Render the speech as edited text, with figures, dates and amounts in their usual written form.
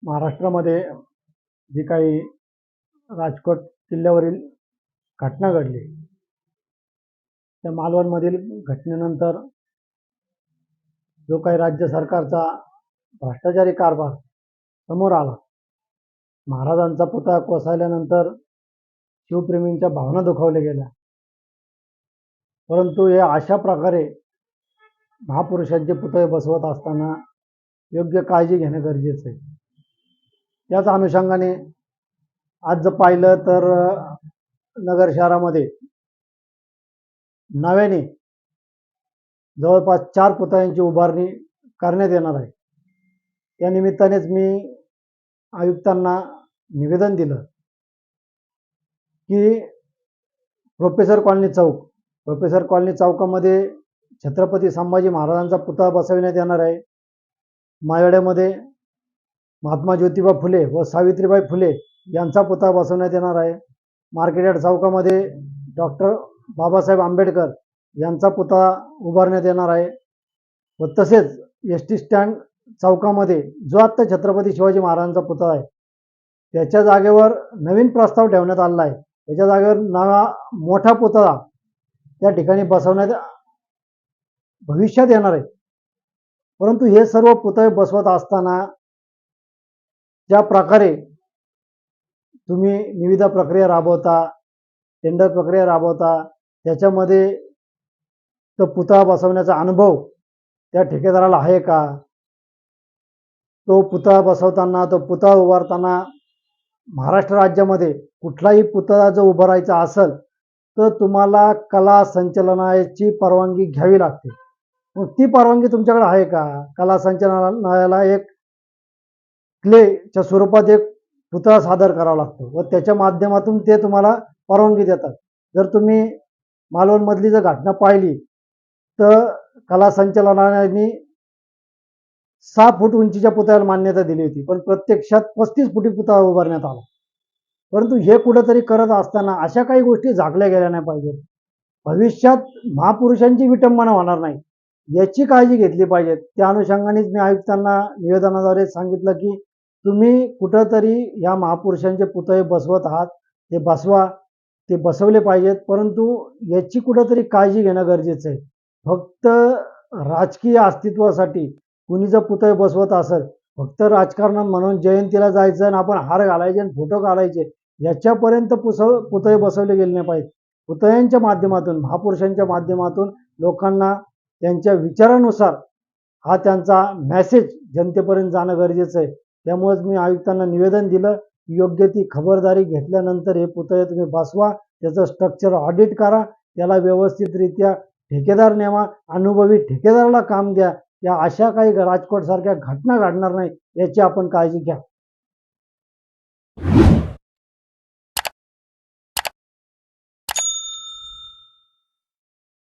महाराष्ट्रामध्ये जी काही राजकोट किल्ल्यावरील घटना घडली, त्या मालवणमधील घटनेनंतर जो काही राज्य सरकारचा भ्रष्टाचारी कारभार समोर आला, महाराजांचा पुतळा कोसळल्यानंतर शिवप्रेमींच्या भावना दुखावल्या गेल्या. परंतु हे अशा प्रकारे महापुरुषांचे पुतळे बसवत असताना योग्य काळजी घेणं गरजेचं आहे. त्याच अनुषंगाने आज जर पाहिलं तर नगर शहरामध्ये नव्याने जवळपास 4 पुतळ्यांची उभारणी करण्यात येणार आहे. त्या निमित्तानेच मी आयुक्तांना निवेदन दिलं की प्रोफेसर कॉलनी चौकामध्ये छत्रपती संभाजी महाराजांचा पुतळा बसविण्यात येणार आहे. मायवाड्यामध्ये महात्मा ज्योतिबा फुले व सावित्रीबाई फुले यांचा पुतळा बसवण्यात येणार आहे. मार्केटयार्ड चौकामध्ये डॉक्टर बाबासाहेब आंबेडकर यांचा पुतळा उभारण्यात येणार आहे. व तसेच एस.टी. स्टँड चौकामध्ये जो आत्ता छत्रपती शिवाजी महाराजांचा पुतळा आहे त्याच्या जागेवर नवीन प्रस्ताव ठेवण्यात आला आहे. त्याच्या जागेवर नवा मोठा पुतळा त्या ठिकाणी बसवण्यात भविष्यात येणार आहे. परंतु हे सर्व पुतळे बसवत असताना ज्या प्रकारे तुम्ही निविदा प्रक्रिया राबवता, टेंडर प्रक्रिया राबवता, त्याच्यामध्ये तो पुतळा बसवण्याचा अनुभव त्या ठेकेदाराला आहे का? तो पुतळा बसवताना, तो पुतळा उभारताना महाराष्ट्र राज्यामध्ये कुठलाही पुतळा जर उभारायचा असेल तर तुम्हाला कला संचालनालयाची परवानगी घ्यावी लागते. मग ती परवानगी तुमच्याकडे आहे का? कला संचालनालयाला एक क्लेच्या स्वरूपात एक पुतळा सादर करावा लागतो व त्याच्या माध्यमातून ते तुम्हाला परवानगी देतात. जर तुम्ही मालवणमधली जर घटना पाहिली तर कला संचालनालयाने 6 फूट उंचीच्या पुतळ्याला मान्यता दिली होती, पण प्रत्यक्षात 35 फुटी पुतळा उभारण्यात आला. परंतु हे कुठंतरी करत असताना अशा काही गोष्टी झाकल्या गेल्या नाही पाहिजेत. भविष्यात महापुरुषांची विटंबना होणार नाही याची काळजी घेतली पाहिजे. त्या अनुषंगानेच मी आयुक्तांना निवेदनाद्वारे सांगितलं की तुम्ही कुठंतरी या महापुरुषांचे पुतळे बसवत आहात, ते बसवा, ते बसवले पाहिजेत, परंतु याची कुठंतरी काळजी घेणं गरजेचं आहे. फक्त राजकीय अस्तित्वासाठी कुणी जर पुतळे बसवत असेल, फक्त राजकारणात म्हणून जयंतीला जायचं आणि आपण हार घालायचे आणि फोटो घालायचे याच्यापर्यंत पुतळे बसवले गेले नाही पाहिजे. पुतळ्यांच्या माध्यमातून, महापुरुषांच्या माध्यमातून लोकांना त्यांच्या विचारानुसार हा त्यांचा मेसेज जनतेपर्यंत जाणं गरजेचं आहे. त्यामुळेच मी आयुक्तांना निवेदन दिलं की योग्य ती खबरदारी घेतल्यानंतर हे पुतळे तुम्ही बसवा, त्याचं स्ट्रक्चर ऑडिट करा, त्याला व्यवस्थितरित्या ठेकेदार नेमा, अनुभवी ठेकेदाराला काम द्या. या अशा काही राजकोट सारख्या घटना घडणार नाही याची आपण काळजी घ्या.